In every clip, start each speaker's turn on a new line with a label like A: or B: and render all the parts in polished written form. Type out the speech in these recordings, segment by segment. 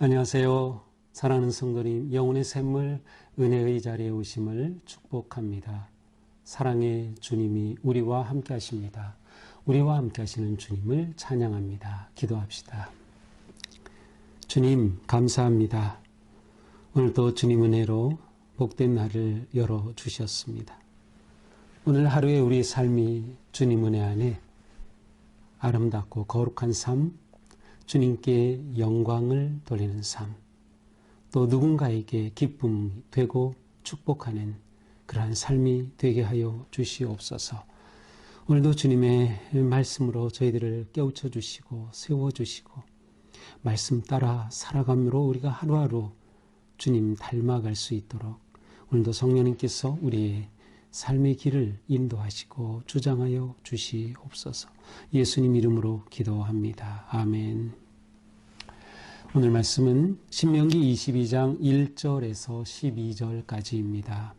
A: 안녕하세요. 사랑하는 성도님, 영혼의 샘물 은혜의 자리에 오심을 축복합니다. 사랑의 주님이 우리와 함께 하십니다. 우리와 함께 하시는 주님을 찬양합니다. 기도합시다. 주님, 감사합니다. 오늘도 주님 은혜로 복된 날을 열어주셨습니다. 오늘 하루의 우리의 삶이 주님 은혜 안에 아름답고 거룩한 삶, 주님께 영광을 돌리는 삶, 또 누군가에게 기쁨이 되고 축복하는 그러한 삶이 되게 하여 주시옵소서. 오늘도 주님의 말씀으로 저희들을 깨우쳐 주시고 세워주시고 말씀 따라 살아감으로 우리가 하루하루 주님 닮아갈 수 있도록 오늘도 성령님께서 우리의 삶의 길을 인도하시고 주장하여 주시옵소서. 예수님 이름으로 기도합니다. 아멘. 오늘 말씀은 신명기 22장 1절에서 12절까지입니다.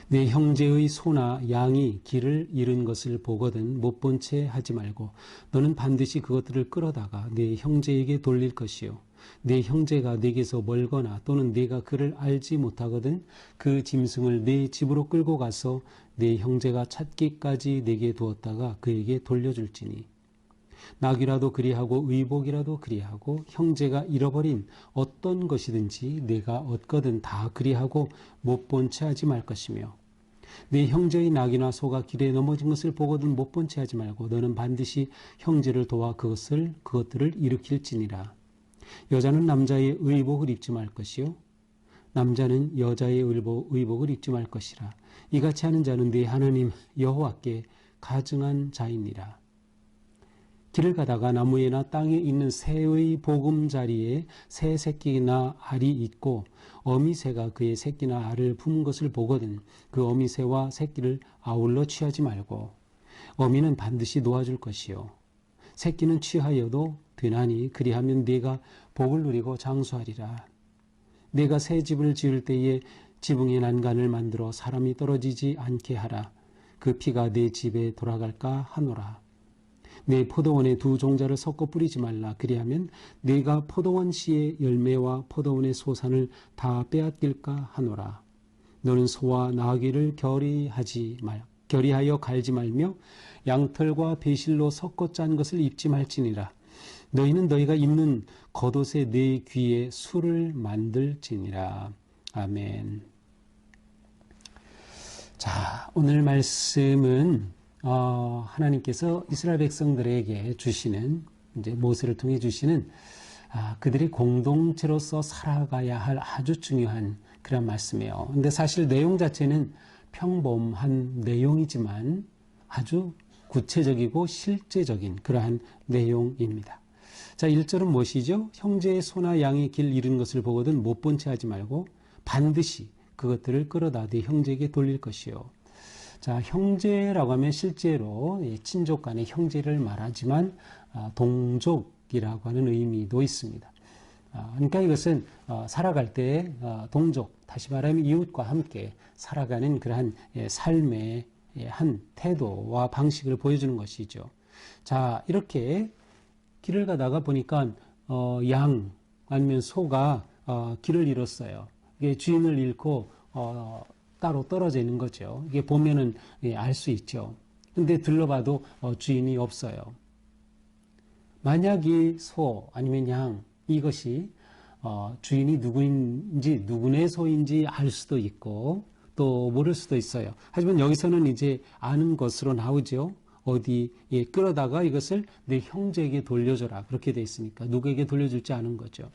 A: 내 형제의 소나 양이 길을 잃은 것을 보거든 못 본 채 하지 말고 너는 반드시 그것들을 끌어다가 내 형제에게 돌릴 것이요. 내 형제가 내게서 멀거나 또는 내가 그를 알지 못하거든 그 짐승을 내 집으로 끌고 가서 내 형제가 찾기까지 내게 두었다가 그에게 돌려줄지니 낙이라도 그리하고 의복이라도 그리하고 형제가 잃어버린 어떤 것이든지 내가 얻거든 다 그리하고 못 본 채 하지 말 것이며 내 형제의 낙이나 소가 길에 넘어진 것을 보거든 못 본 채 하지 말고 너는 반드시 형제를 도와 그것들을 일으킬지니라. 여자는 남자의 의복을 입지 말 것이요 남자는 여자의 의복을 입지 말 것이라. 이같이 하는 자는 네 하나님 여호와께 가증한 자이니라. 길을 가다가 나무에나 땅에 있는 새의 보금자리에 새 새끼나 알이 있고 어미새가 그의 새끼나 알을 품은 것을 보거든 그 어미새와 새끼를 아울러 취하지 말고 어미는 반드시 놓아줄 것이요 새끼는 취하여도 되나니 그리하면 네가 복을 누리고 장수하리라. 네가 새 집을 지을 때에 지붕의 난간을 만들어 사람이 떨어지지 않게 하라. 그 피가 네 집에 돌아갈까 하노라. 내 포도원에 두 종자를 섞어 뿌리지 말라. 그리하면 네가 포도원 씨의 열매와 포도원의 소산을 다 빼앗길까 하노라. 너는 소와 나귀를 결의하여 갈지 말며 양털과 배실로 섞어 짠 것을 입지 말지니라. 너희는 너희가 입는 겉옷에 네 귀에 술을 만들지니라. 아멘. 자, 오늘 말씀은 하나님께서 이스라엘 백성들에게 주시는 이제 모세를 통해 주시는 그들이 공동체로서 살아가야 할 아주 중요한 그런 말씀이에요. 근데 사실 내용 자체는 평범한 내용이지만 아주 구체적이고 실제적인 그러한 내용입니다. 자, 1절은 무엇이죠? 형제의 소나 양의 길 잃은 것을 보거든 못 본 채 하지 말고 반드시 그것들을 끌어다 네 형제에게 돌릴 것이요. 자, 형제라고 하면 실제로 친족 간의 형제를 말하지만 동족이라고 하는 의미도 있습니다. 그러니까 이것은 살아갈 때 동족, 다시 말하면 이웃과 함께 살아가는 그러한 삶의 한 태도와 방식을 보여주는 것이죠. 자, 이렇게 길을 가다가 보니까 양 아니면 소가 길을 잃었어요. 이게 주인을 잃고 따로 떨어져 있는 거죠. 이게 보면은 알 수 있죠. 근데 들러봐도 주인이 없어요. 만약 이 소 아니면 양 이것이 주인이 누구인지 누구네 소인지 알 수도 있고 또 모를 수도 있어요. 하지만 여기서는 이제 아는 것으로 나오죠. 어디에 끌어다가 이것을 내 형제에게 돌려줘라 그렇게 돼 있으니까 누구에게 돌려줄지 아는 거죠.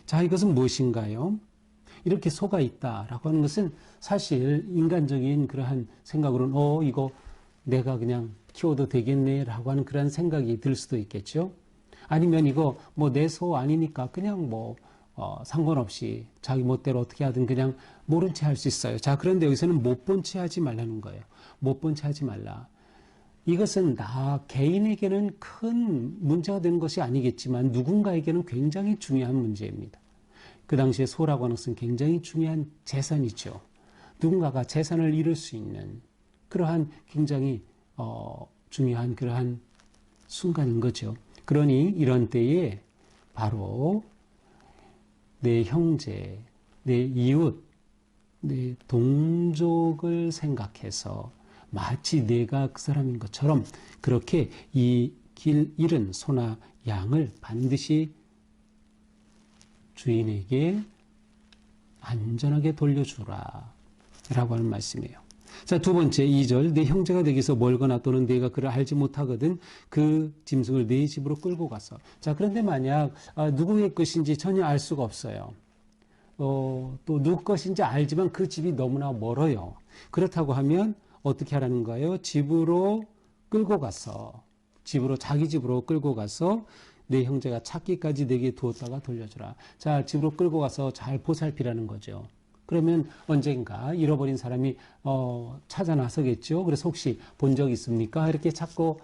A: 자, 이것은 무엇인가요? 이렇게 소가 있다라고 하는 것은 사실 인간적인 그러한 생각으로는 이거 내가 그냥 키워도 되겠네라고 하는 그런 생각이 들 수도 있겠죠. 아니면 이거 뭐 내 소 아니니까 그냥 상관없이 자기 멋대로 어떻게 하든 그냥 모른 채 할 수 있어요. 자, 그런데 여기서는 못 본 채 하지 말라는 거예요. 못 본 채 하지 말라. 이것은 나 개인에게는 큰 문제가 되는 것이 아니겠지만 누군가에게는 굉장히 중요한 문제입니다. 그 당시에 소라고 하는 것은 굉장히 중요한 재산이죠. 누군가가 재산을 잃을 수 있는 그러한 굉장히 중요한 그러한 순간인 거죠. 그러니 이런 때에 바로 내 형제, 내 이웃, 내 동족을 생각해서 마치 내가 그 사람인 것처럼 그렇게 이 길 잃은 소나 양을 반드시 주인에게 안전하게 돌려주라 라고 하는 말씀이에요. 자, 두 번째 2절, 내 형제가 내게서 멀거나 또는 내가 그를 알지 못하거든 그 짐승을 내 집으로 끌고 가서. 자, 그런데 만약 누구의 것인지 전혀 알 수가 없어요. 또 누구 것인지 알지만 그 집이 너무나 멀어요. 그렇다고 하면 어떻게 하라는 거예요? 집으로 끌고 가서, 자기 집으로 끌고 가서 내 형제가 찾기까지 내게 두었다가 돌려주라. 자, 집으로 끌고 가서 잘 보살피라는 거죠. 그러면 언젠가 잃어버린 사람이 찾아 나서겠죠. 그래서 혹시 본 적 있습니까? 이렇게 찾고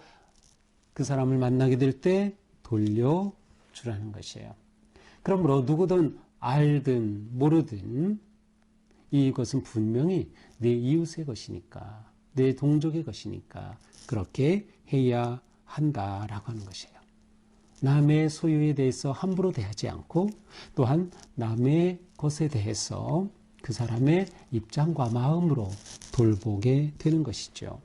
A: 그 사람을 만나게 될 때 돌려주라는 것이에요. 그러므로 누구든 알든 모르든 이것은 분명히 내 이웃의 것이니까, 내 동족의 것이니까 그렇게 해야 한다라고 하는 것이에요. 남의 소유에 대해서 함부로 대하지 않고 또한 남의 것에 대해서 그 사람의 입장과 마음으로 돌보게 되는 것이죠.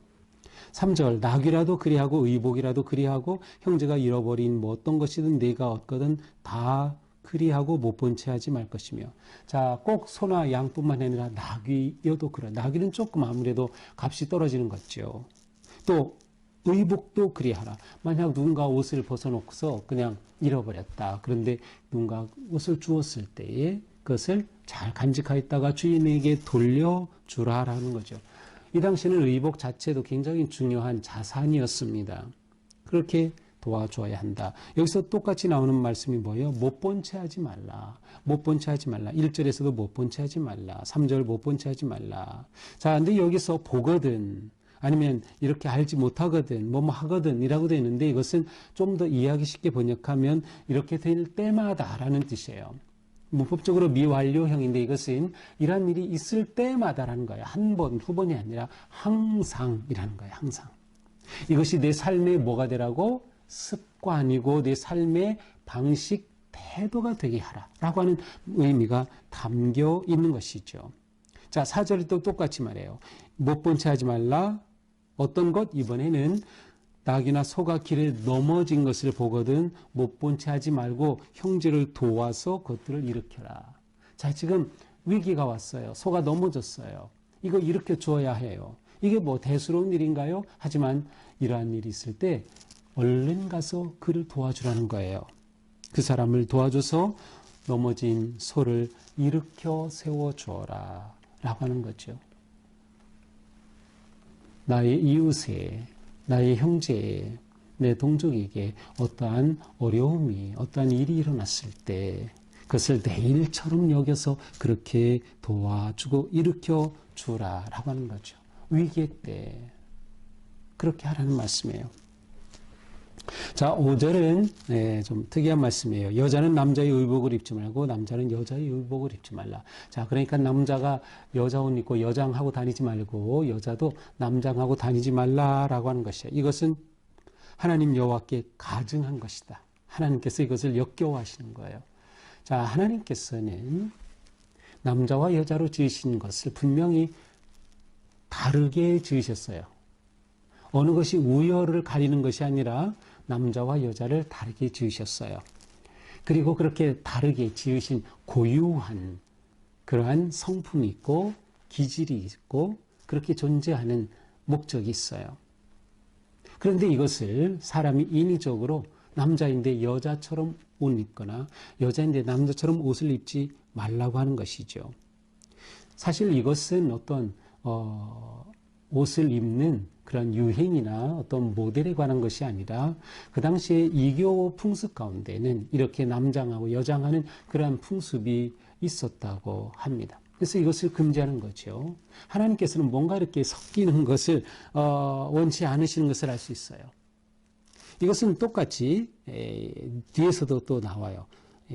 A: 3절, 낙이라도 그리하고 의복이라도 그리하고 형제가 잃어버린 뭐 어떤 것이든 내가 얻거든 다 그리하고 못 본 채 하지 말 것이며. 자, 꼭 소나 양뿐만 아니라 낙이여도 그래. 낙이는 조금 아무래도 값이 떨어지는 거죠. 또 의복도 그리하라. 만약 누군가 옷을 벗어놓고서 그냥 잃어버렸다. 그런데 누군가 옷을 주었을 때에 그것을 잘 간직하였다가 주인에게 돌려주라라는 거죠. 이 당시에는 의복 자체도 굉장히 중요한 자산이었습니다. 그렇게 도와줘야 한다. 여기서 똑같이 나오는 말씀이 뭐예요? 못 본 채 하지 말라. 못 본 채 하지 말라. 1절에서도 못 본 채 하지 말라. 3절 못 본 채 하지 말라. 자, 근데 여기서 보거든, 아니면 이렇게 알지 못하거든, 뭐뭐 하거든 이라고 되어 있는데 이것은 좀 더 이해하기 쉽게 번역하면 이렇게 될 때마다라는 뜻이에요. 문법적으로 미완료형인데 이것은 이러한 일이 있을 때마다라는 거예요. 한 번, 두 번이 아니라 항상이라는 거예요. 항상. 이것이 내 삶의 뭐가 되라고? 습관이고 내 삶의 방식, 태도가 되게 하라 라고 하는 의미가 담겨 있는 것이죠. 자, 4절이 또 똑같이 말해요. 못 본 채 하지 말라. 어떤 것? 이번에는 낙이나 소가 길에 넘어진 것을 보거든 못 본 채 하지 말고 형제를 도와서 그것들을 일으켜라. 자, 지금 위기가 왔어요. 소가 넘어졌어요. 이거 일으켜 주어야 해요. 이게 뭐 대수로운 일인가요? 하지만 이러한 일이 있을 때 얼른 가서 그를 도와주라는 거예요. 그 사람을 도와줘서 넘어진 소를 일으켜 세워주어라 라고 하는 거죠. 나의 이웃에, 나의 형제에, 내 동족에게 어떠한 어려움이, 어떠한 일이 일어났을 때 그것을 내 일처럼 여겨서 그렇게 도와주고 일으켜 주라 라고 하는 거죠. 위기 때 그렇게 하라는 말씀이에요. 자, 5절은 좀 특이한 말씀이에요. 여자는 남자의 의복을 입지 말고 남자는 여자의 의복을 입지 말라. 자, 그러니까 남자가 여자 옷 입고 여장하고 다니지 말고 여자도 남장하고 다니지 말라라고 하는 것이에요. 이것은 하나님 여호와께 가증한 것이다. 하나님께서 이것을 역겨워하시는 거예요. 자, 하나님께서는 남자와 여자로 지으신 것을 분명히 다르게 지으셨어요. 어느 것이 우열을 가리는 것이 아니라 남자와 여자를 다르게 지으셨어요. 그리고 그렇게 다르게 지으신 고유한 그러한 성품이 있고 기질이 있고 그렇게 존재하는 목적이 있어요. 그런데 이것을 사람이 인위적으로 남자인데 여자처럼 옷 입거나 여자인데 남자처럼 옷을 입지 말라고 하는 것이죠. 사실 이것은 어떤 옷을 입는 그런 유행이나 어떤 모델에 관한 것이 아니라 그 당시에 이교 풍습 가운데는 이렇게 남장하고 여장하는 그러한 풍습이 있었다고 합니다. 그래서 이것을 금지하는 거죠. 하나님께서는 뭔가 이렇게 섞이는 것을 원치 않으시는 것을 알 수 있어요. 이것은 똑같이 뒤에서도 또 나와요.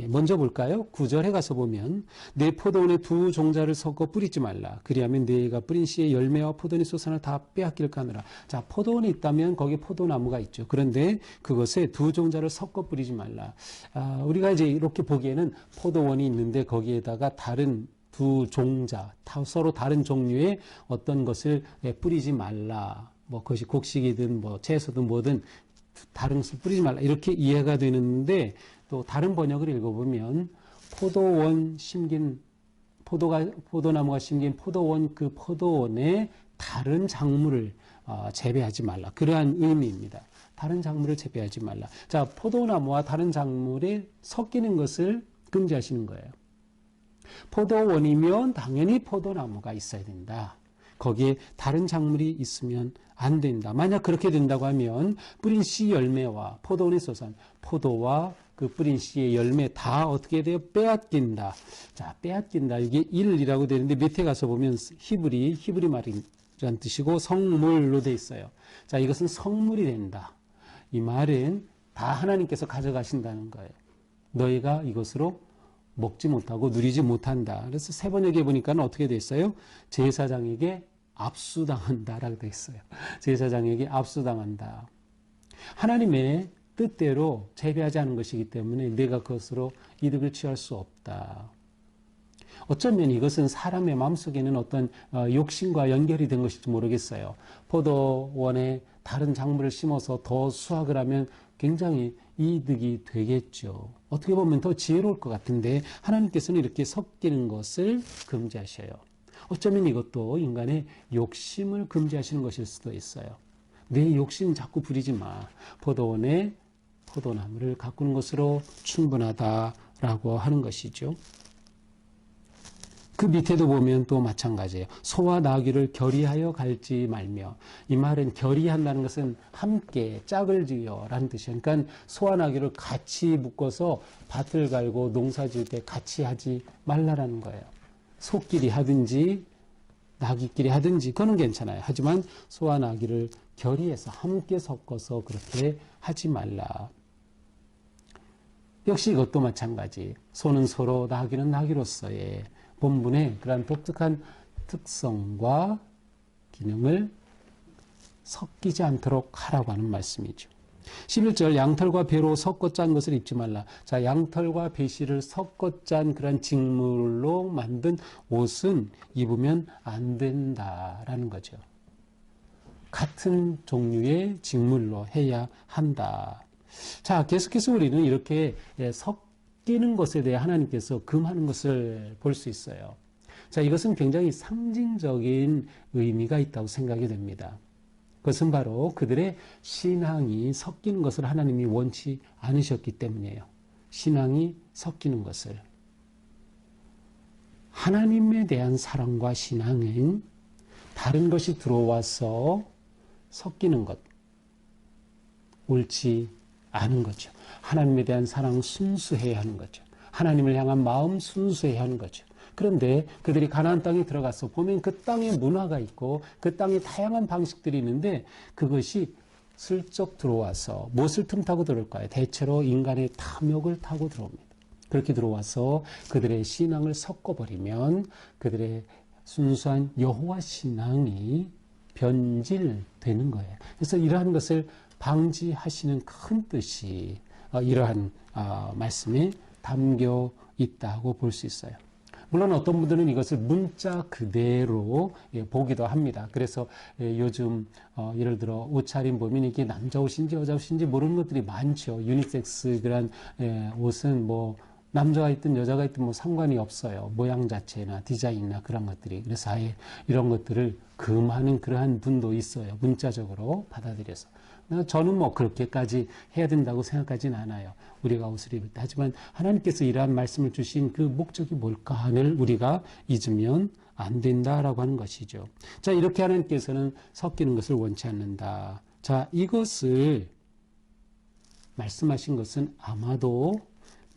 A: 먼저 볼까요? 9절에 가서 보면 내 포도원에 두 종자를 섞어 뿌리지 말라. 그리하면 내가 뿌린 씨의 열매와 포도원의 소산을 다 빼앗길까 하느라. 자, 포도원이 있다면 거기에 포도나무가 있죠. 그런데 그것에 두 종자를 섞어 뿌리지 말라. 우리가 이제 이렇게 보기에는 포도원이 있는데 거기에다가 다른 두 종자, 서로 다른 종류의 어떤 것을 뿌리지 말라. 뭐 그것이 곡식이든 뭐 채소든 뭐든 다른 것을 뿌리지 말라. 이렇게 이해가 되는데 또 다른 번역을 읽어보면 포도나무가 심긴 포도원, 그 포도원에 다른 작물을 재배하지 말라. 그러한 의미입니다. 다른 작물을 재배하지 말라. 자, 포도나무와 다른 작물이 섞이는 것을 금지하시는 거예요. 포도원이면 당연히 포도나무가 있어야 된다. 거기에 다른 작물이 있으면 안 된다. 만약 그렇게 된다고 하면 뿌린 씨 열매와 포도원의 소산, 포도와 그 뿌린 씨의 열매 다 어떻게 돼요? 빼앗긴다. 자, 빼앗긴다. 이게 일이라고 되는데 밑에 가서 보면 히브리 말이란 뜻이고 성물로 돼 있어요. 자, 이것은 성물이 된다. 이 말은 다 하나님께서 가져가신다는 거예요. 너희가 이것으로 먹지 못하고 누리지 못한다. 그래서 세 번역에 보니까는 어떻게 돼 있어요? 제사장에게 압수당한다라고 돼 있어요. 제사장에게 압수당한다. 하나님의 뜻대로 재배하지 않은 것이기 때문에 내가 그것으로 이득을 취할 수 없다. 어쩌면 이것은 사람의 마음속에는 어떤 욕심과 연결이 된 것일지 모르겠어요. 포도원에 다른 작물을 심어서 더 수확을 하면 굉장히 이득이 되겠죠. 어떻게 보면 더 지혜로울 것 같은데 하나님께서는 이렇게 섞이는 것을 금지하셔요. 어쩌면 이것도 인간의 욕심을 금지하시는 것일 수도 있어요. 내 욕심 자꾸 부리지 마. 포도원에 포도나무를 가꾸는 것으로 충분하다라고 하는 것이죠. 그 밑에도 보면 또 마찬가지예요. 소와 나귀를 결의하여 갈지 말며. 이 말은 결의한다는 것은 함께 짝을 지어라는 뜻이에요. 그러니까 소와 나귀를 같이 묶어서 밭을 갈고 농사 지을 때 같이 하지 말라라는 거예요. 소끼리 하든지 나귀끼리 하든지 그거는 괜찮아요. 하지만 소와 나귀를 결의해서 함께 섞어서 그렇게 하지 말라. 역시 이것도 마찬가지. 소는 소로 나귀는 나귀로서의 본분의 그러한 독특한 특성과 기능을 섞이지 않도록 하라고 하는 말씀이죠. 11절 양털과 배로 섞어 짠 것을 입지 말라. 자, 양털과 배실을 섞어 짠 그런 직물로 만든 옷은 입으면 안 된다라는 거죠. 같은 종류의 직물로 해야 한다. 자, 계속해서 우리는 이렇게 섞이는 것에 대해 하나님께서 금하는 것을 볼 수 있어요. 자, 이것은 굉장히 상징적인 의미가 있다고 생각이 됩니다. 그것은 바로 그들의 신앙이 섞이는 것을 하나님이 원치 않으셨기 때문이에요. 신앙이 섞이는 것을. 하나님에 대한 사랑과 신앙은 다른 것이 들어와서 섞이는 것, 옳지 않은 거죠. 하나님에 대한 사랑 순수해야 하는 거죠. 하나님을 향한 마음 순수해야 하는 거죠. 그런데 그들이 가나안 땅에 들어가서 보면 그 땅에 문화가 있고 그 땅에 다양한 방식들이 있는데 그것이 슬쩍 들어와서 무엇을 틈타고 들어올까요? 대체로 인간의 탐욕을 타고 들어옵니다. 그렇게 들어와서 그들의 신앙을 섞어버리면 그들의 순수한 여호와 신앙이 변질되는 거예요. 그래서 이러한 것을 방지하시는 큰 뜻이 이러한 말씀에 담겨 있다고 볼 수 있어요. 물론 어떤 분들은 이것을 문자 그대로 보기도 합니다. 그래서 요즘 예를 들어 옷차림 보면 이게 남자 옷인지 여자 옷인지 모르는 것들이 많죠. 유니섹스 그런 옷은 뭐 남자가 있든 여자가 있든 뭐 상관이 없어요. 모양 자체나 디자인이나 그런 것들이. 그래서 아예 이런 것들을 금하는 그러한 분도 있어요. 문자적으로 받아들여서. 저는 뭐 그렇게까지 해야 된다고 생각하진 않아요. 우리가 옷을 입을 때. 하지만 하나님께서 이러한 말씀을 주신 그 목적이 뭘까를 우리가 잊으면 안 된다라고 하는 것이죠. 자, 이렇게 하나님께서는 섞이는 것을 원치 않는다. 자, 이것을 말씀하신 것은 아마도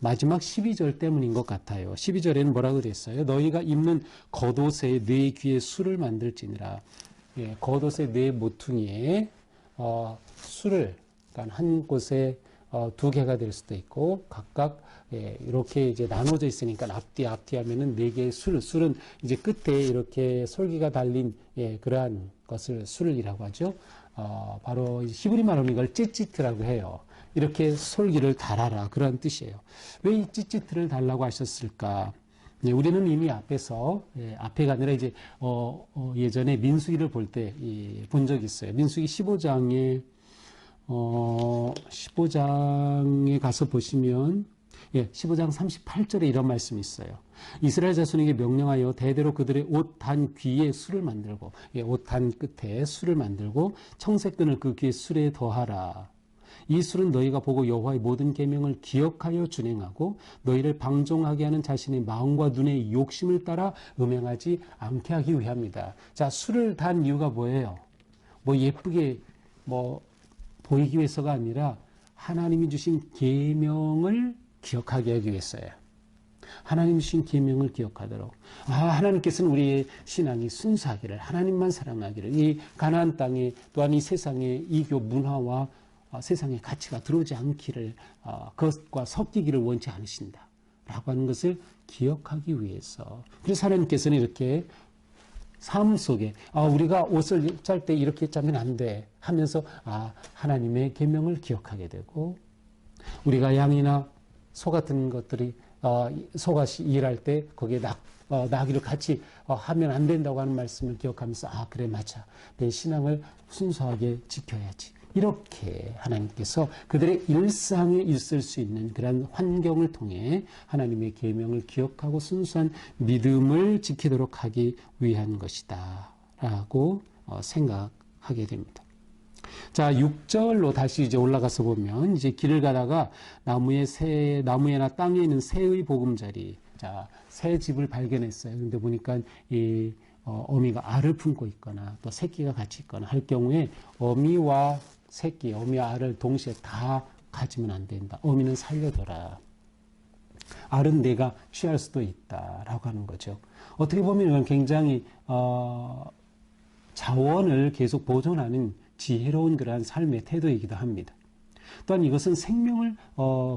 A: 마지막 12절 때문인 것 같아요. 12절에는 뭐라고 되어 있어요? 너희가 입는 겉옷에 네 귀에 술을 만들지니라. 겉옷의 네 모퉁이에 술을, 그러니까 한 곳에 두 개가 될 수도 있고 각각 이렇게 이제 나눠져 있으니까 앞뒤 하면은 네 개의 술은 이제 끝에 이렇게 솔기가 달린 그러한 것을 술이라고 하죠. 바로 히브리 말로 이걸 찌찌트라고 해요. 이렇게 솔기를 달아라 그런 뜻이에요. 왜 이 찌찌트를 달라고 하셨을까? 우리는 이미 앞에서 앞에가 아니라 이제 예전에 민수기를 볼 때 본 적이 있어요. 민수기 15장에 가서 보시면 15장 38절에 이런 말씀이 있어요. 이스라엘 자손에게 명령하여 대대로 그들의 옷 단 귀에 술을 만들고 옷 단 끝에 술을 만들고 청색끈을 그 귀에 술에 더하라. 이 술은 너희가 보고 여호와의 모든 계명을 기억하여 준행하고 너희를 방종하게 하는 자신의 마음과 눈의 욕심을 따라 음행하지 않게 하기 위함이다. 자, 술을 단 이유가 뭐예요? 뭐 예쁘게 뭐 보이기 위해서가 아니라 하나님이 주신 계명을 기억하게 하기 위해서예요. 하나님 주신 계명을 기억하도록. 하나님께서는 우리의 신앙이 순수하기를, 하나님만 사랑하기를, 이 가나안 땅에 또한 이 세상의 이교 문화와 세상의 가치가 들어오지 않기를, 그것과 섞이기를 원치 않으신다 라고 하는 것을 기억하기 위해서. 그래서 하나님께서는 이렇게 삶 속에 우리가 옷을 짤 때 이렇게 짜면 안 돼 하면서 하나님의 계명을 기억하게 되고, 우리가 양이나 소 같은 것들이 소가 일할 때 거기에 나귀를 같이 하면 안 된다고 하는 말씀을 기억하면서 그래 맞아, 내 신앙을 순수하게 지켜야지, 이렇게 하나님께서 그들의 일상에 있을 수 있는 그런 환경을 통해 하나님의 계명을 기억하고 순수한 믿음을 지키도록 하기 위한 것이다 라고 생각하게 됩니다. 자, 6절로 다시 이제 올라가서 보면 이제 길을 가다가 나무에나 땅에 있는 새의 보금자리, 자, 새 집을 발견했어요. 근데 보니까 이 어미가 알을 품고 있거나 또 새끼가 같이 있거나 할 경우에 어미와 알을 동시에 다 가지면 안 된다. 어미는 살려둬라. 알은 내가 취할 수도 있다라고 하는 거죠. 어떻게 보면 이건 굉장히 자원을 계속 보존하는 지혜로운 그러한 삶의 태도이기도 합니다. 또한 이것은 생명을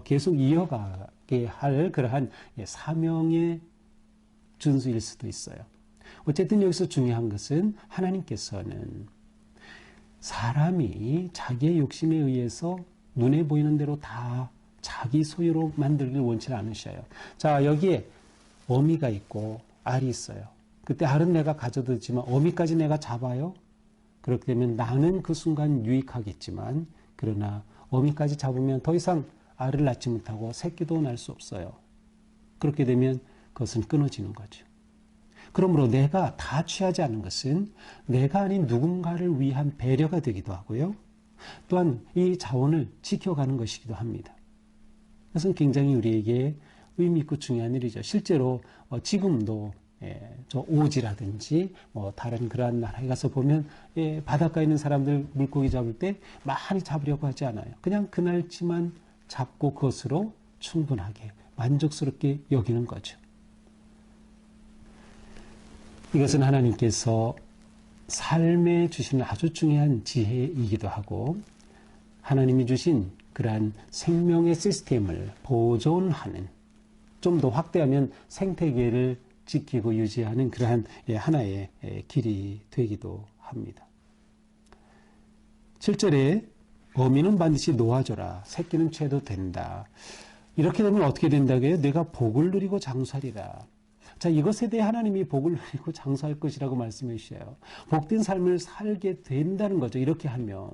A: 계속 이어가게 할 그러한 사명의 준수일 수도 있어요. 어쨌든 여기서 중요한 것은 하나님께서는 사람이 자기의 욕심에 의해서 눈에 보이는 대로 다 자기 소유로 만들기를 원치 않으셔요. 자, 여기에 어미가 있고 알이 있어요. 그때 알은 내가 가져두지만 어미까지 내가 잡아요? 그렇게 되면 나는 그 순간 유익하겠지만, 그러나 어미까지 잡으면 더 이상 알을 낳지 못하고 새끼도 날 수 없어요. 그렇게 되면 그것은 끊어지는 거죠. 그러므로 내가 다 취하지 않는 것은 내가 아닌 누군가를 위한 배려가 되기도 하고요. 또한 이 자원을 지켜가는 것이기도 합니다. 그것은 굉장히 우리에게 의미 있고 중요한 일이죠. 실제로 지금도 저 오지라든지 뭐 다른 그러한 나라에 가서 보면 바닷가에 있는 사람들 물고기 잡을 때 많이 잡으려고 하지 않아요. 그냥 그날치만 잡고 그것으로 충분하게 만족스럽게 여기는 거죠. 이것은 하나님께서 삶에 주시는 아주 중요한 지혜이기도 하고, 하나님이 주신 그러한 생명의 시스템을 보존하는, 좀 더 확대하면 생태계를 지키고 유지하는 그러한 하나의 길이 되기도 합니다. 7절에 어미는 반드시 놓아줘라, 새끼는 채도 된다. 이렇게 되면 어떻게 된다고요? 내가 복을 누리고 장수하리라. 자, 이것에 대해 하나님이 복을 누리고 장수할 것이라고 말씀해 주셔요. 복된 삶을 살게 된다는 거죠. 이렇게 하면.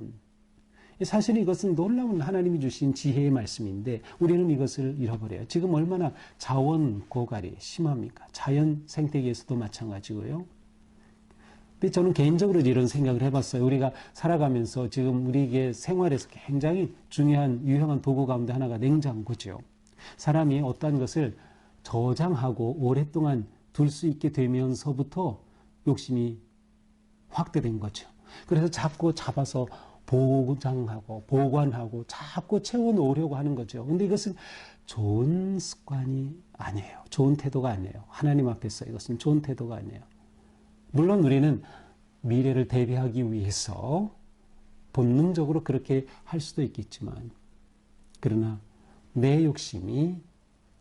A: 사실 이것은 놀라운 하나님이 주신 지혜의 말씀인데 우리는 이것을 잃어버려요. 지금 얼마나 자원 고갈이 심합니까? 자연 생태계에서도 마찬가지고요. 근데 저는 개인적으로 이런 생각을 해봤어요. 우리가 살아가면서 지금 우리에게 생활에서 굉장히 중요한 유용한 도구 가운데 하나가 냉장고죠. 사람이 어떠한 것을 저장하고 오랫동안 둘 수 있게 되면서부터 욕심이 확대된 거죠. 그래서 자꾸 잡아서 보장하고 보관하고 자꾸 채워놓으려고 하는 거죠. 근데 이것은 좋은 습관이 아니에요. 좋은 태도가 아니에요. 하나님 앞에서 이것은 좋은 태도가 아니에요. 물론 우리는 미래를 대비하기 위해서 본능적으로 그렇게 할 수도 있겠지만, 그러나 내 욕심이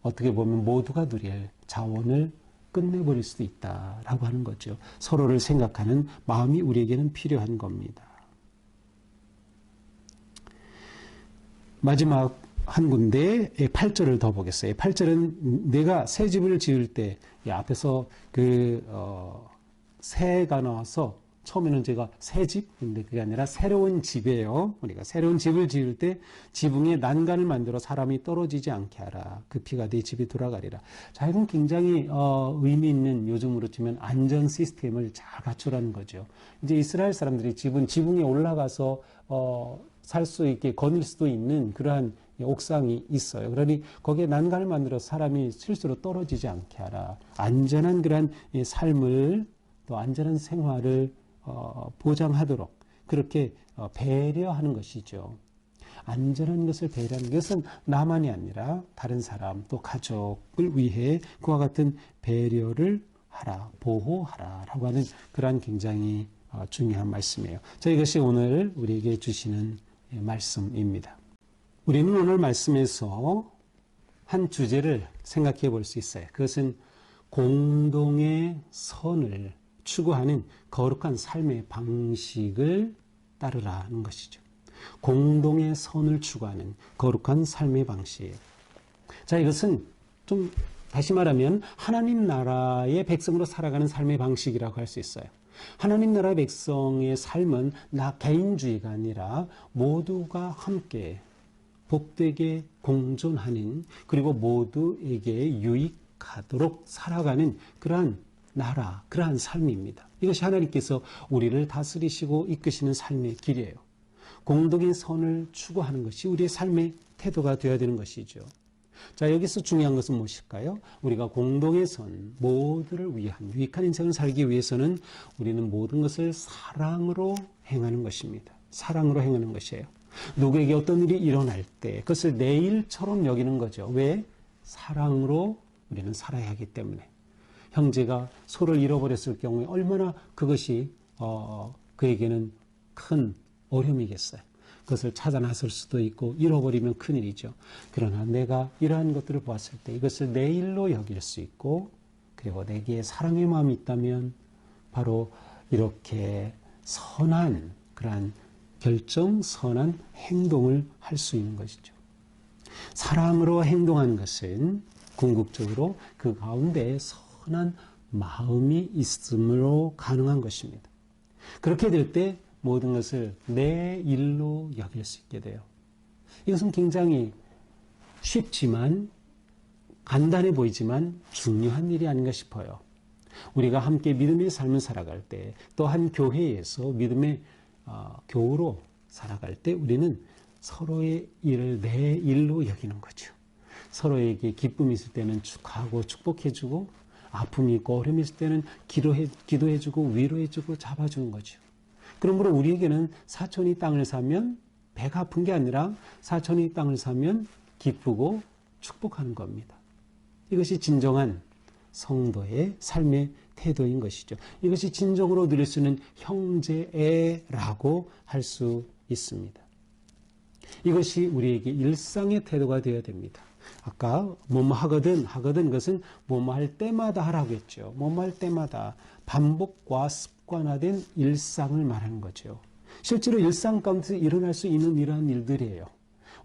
A: 어떻게 보면 모두가 누릴 자원을 끝내버릴 수도 있다라고 하는 거죠. 서로를 생각하는 마음이 우리에게는 필요한 겁니다. 마지막 한 군데 8절을 더 보겠어요. 8절은 내가 새 집을 지을 때 앞에서 새가 나와서 처음에는 제가 새 집, 근데 그게 아니라 새로운 집이에요. 우리가 새로운 집을 지을 때 지붕에 난간을 만들어 사람이 떨어지지 않게 하라. 그 피가 네 집에 돌아가리라. 자, 이건 굉장히 의미 있는, 요즘으로 치면 안전 시스템을 잘 갖추라는 거죠. 이제 이스라엘 사람들이 지붕에 올라가서 살 수 있게 거닐 수도 있는 그러한 옥상이 있어요. 그러니 거기에 난간을 만들어 사람이 실수로 떨어지지 않게 하라. 안전한 그러한 삶을, 또 안전한 생활을 보장하도록 그렇게 배려하는 것이죠. 안전한 것을 배려하는 것은 나만이 아니라 다른 사람, 또 가족을 위해 그와 같은 배려를 하라, 보호하라 라고 하는 그러한 굉장히 중요한 말씀이에요. 자, 이것이 오늘 우리에게 주시는 말씀입니다. 우리는 오늘 말씀에서 한 주제를 생각해 볼 수 있어요. 그것은 공동의 선을 추구하는 거룩한 삶의 방식을 따르라는 것이죠. 공동의 선을 추구하는 거룩한 삶의 방식. 자, 이것은 좀 다시 말하면 하나님 나라의 백성으로 살아가는 삶의 방식이라고 할 수 있어요. 하나님 나라의 백성의 삶은 나 개인주의가 아니라 모두가 함께 복되게 공존하는, 그리고 모두에게 유익하도록 살아가는 그러한 나라, 그러한 삶입니다. 이것이 하나님께서 우리를 다스리시고 이끄시는 삶의 길이에요. 공동의 선을 추구하는 것이 우리의 삶의 태도가 되어야 되는 것이죠. 자, 여기서 중요한 것은 무엇일까요? 우리가 공동의 선, 모두를 위한 유익한 인생을 살기 위해서는 우리는 모든 것을 사랑으로 행하는 것입니다. 사랑으로 행하는 것이에요. 누구에게 어떤 일이 일어날 때 그것을 내 일처럼 여기는 거죠. 왜? 사랑으로 우리는 살아야 하기 때문에. 형제가 소를 잃어버렸을 경우에 얼마나 그것이 그에게는 큰 어려움이겠어요. 그것을 찾아 나설 수도 있고 잃어버리면 큰일이죠. 그러나 내가 이러한 것들을 보았을 때 이것을 내 일로 여길 수 있고, 그리고 내게 사랑의 마음이 있다면 바로 이렇게 선한 그러한 결정, 선한 행동을 할 수 있는 것이죠. 사랑으로 행동하는 것은 궁극적으로 그 가운데 선한 마음이 있음으로 가능한 것입니다. 그렇게 될 때 모든 것을 내 일로 여길 수 있게 돼요. 이것은 굉장히 쉽지만, 간단해 보이지만 중요한 일이 아닌가 싶어요. 우리가 함께 믿음의 삶을 살아갈 때, 또 한 교회에서 믿음의 교우로 살아갈 때 우리는 서로의 일을 내 일로 여기는 거죠. 서로에게 기쁨이 있을 때는 축하하고 축복해주고, 아픔이 있고 어려움이 있을 때는 기도해주고 위로해주고 잡아주는 거죠. 그러므로 우리에게는 사촌이 땅을 사면 배가 아픈 게 아니라 사촌이 땅을 사면 기쁘고 축복하는 겁니다. 이것이 진정한 성도의 삶의 태도인 것이죠. 이것이 진정으로 누릴 수 있는 형제애라고 할 수 있습니다. 이것이 우리에게 일상의 태도가 되어야 됩니다. 아까 뭐뭐 하거든 그것은 뭐뭐 할 때마다 하라고 했죠. 뭐뭐 할 때마다 반복과 습관화된 일상을 말하는 거죠. 실제로 일상 가운데서 일어날 수 있는 이러한 일들이에요.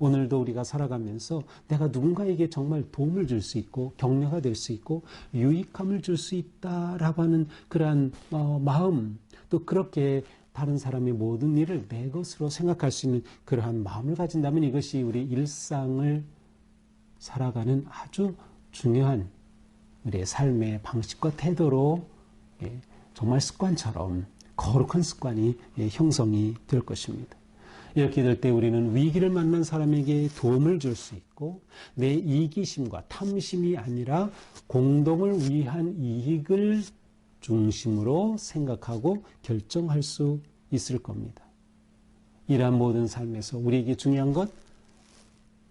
A: 오늘도 우리가 살아가면서 내가 누군가에게 정말 도움을 줄 수 있고 격려가 될 수 있고 유익함을 줄 수 있다라고 하는 그러한 마음, 또 그렇게 다른 사람의 모든 일을 내 것으로 생각할 수 있는 그러한 마음을 가진다면 이것이 우리 일상을 살아가는 아주 중요한 우리의 삶의 방식과 태도로 정말 습관처럼 거룩한 습관이 형성이 될 것입니다. 이렇게 될 때 우리는 위기를 만난 사람에게 도움을 줄 수 있고, 내 이기심과 탐심이 아니라 공동을 위한 이익을 중심으로 생각하고 결정할 수 있을 겁니다. 이러한 모든 삶에서 우리에게 중요한 것,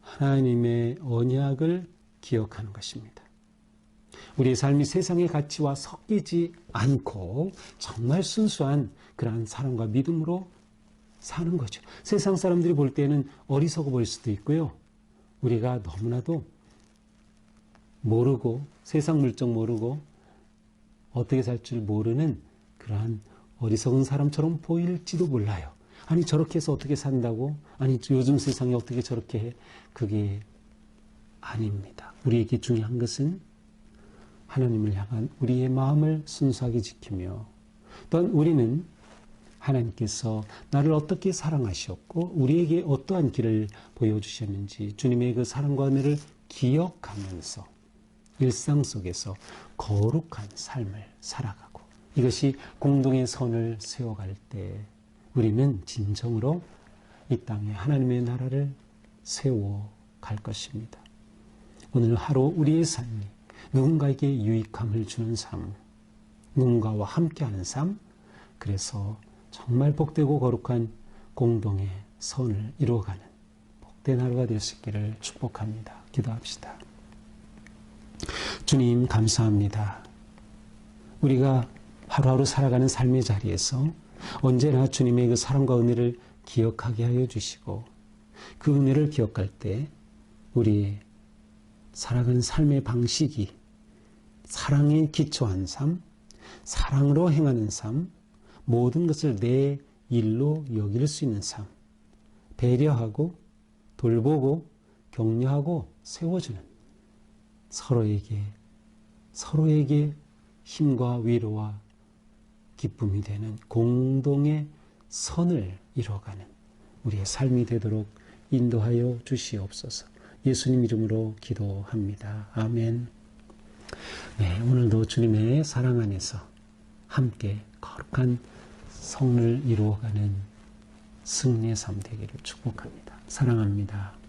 A: 하나님의 언약을 기억하는 것입니다. 우리의 삶이 세상의 가치와 섞이지 않고 정말 순수한 그러한 사랑과 믿음으로 사는 거죠. 세상 사람들이 볼 때는 어리석어 보일 수도 있고요. 우리가 너무나도 모르고 세상 물정 모르고 어떻게 살 줄 모르는 그러한 어리석은 사람처럼 보일지도 몰라요. 아니 저렇게 해서 어떻게 산다고? 아니 요즘 세상에 어떻게 저렇게 해? 그게 아닙니다. 우리에게 중요한 것은 하나님을 향한 우리의 마음을 순수하게 지키며 또한 우리는 하나님께서 나를 어떻게 사랑하셨고 우리에게 어떠한 길을 보여주셨는지 주님의 그 사랑과 은혜를 기억하면서 일상 속에서 거룩한 삶을 살아가고 이것이 공동의 선을 세워갈 때 우리는 진정으로 이 땅에 하나님의 나라를 세워갈 것입니다. 오늘 하루 우리의 삶이 누군가에게 유익함을 주는 삶, 누군가와 함께하는 삶, 그래서 정말 복되고 거룩한 공동의 선을 이루어가는 복된 하루가 될 수 있기를 축복합니다. 기도합시다. 주님 감사합니다. 우리가 하루하루 살아가는 삶의 자리에서 언제나 주님의 그 사랑과 은혜를 기억하게 하여 주시고 그 은혜를 기억할 때 우리의 살아가는 삶의 방식이 사랑에 기초한 삶, 사랑으로 행하는 삶, 모든 것을 내 일로 여길 수 있는 삶, 배려하고 돌보고 격려하고 세워주는 서로에게 힘과 위로와 기쁨이 되는 공동의 선을 이뤄가는 우리의 삶이 되도록 인도하여 주시옵소서. 예수님 이름으로 기도합니다. 아멘. 네, 오늘도 주님의 사랑 안에서 함께 거룩한 성을 이루어가는 승리의 삶 되기를 축복합니다. 사랑합니다.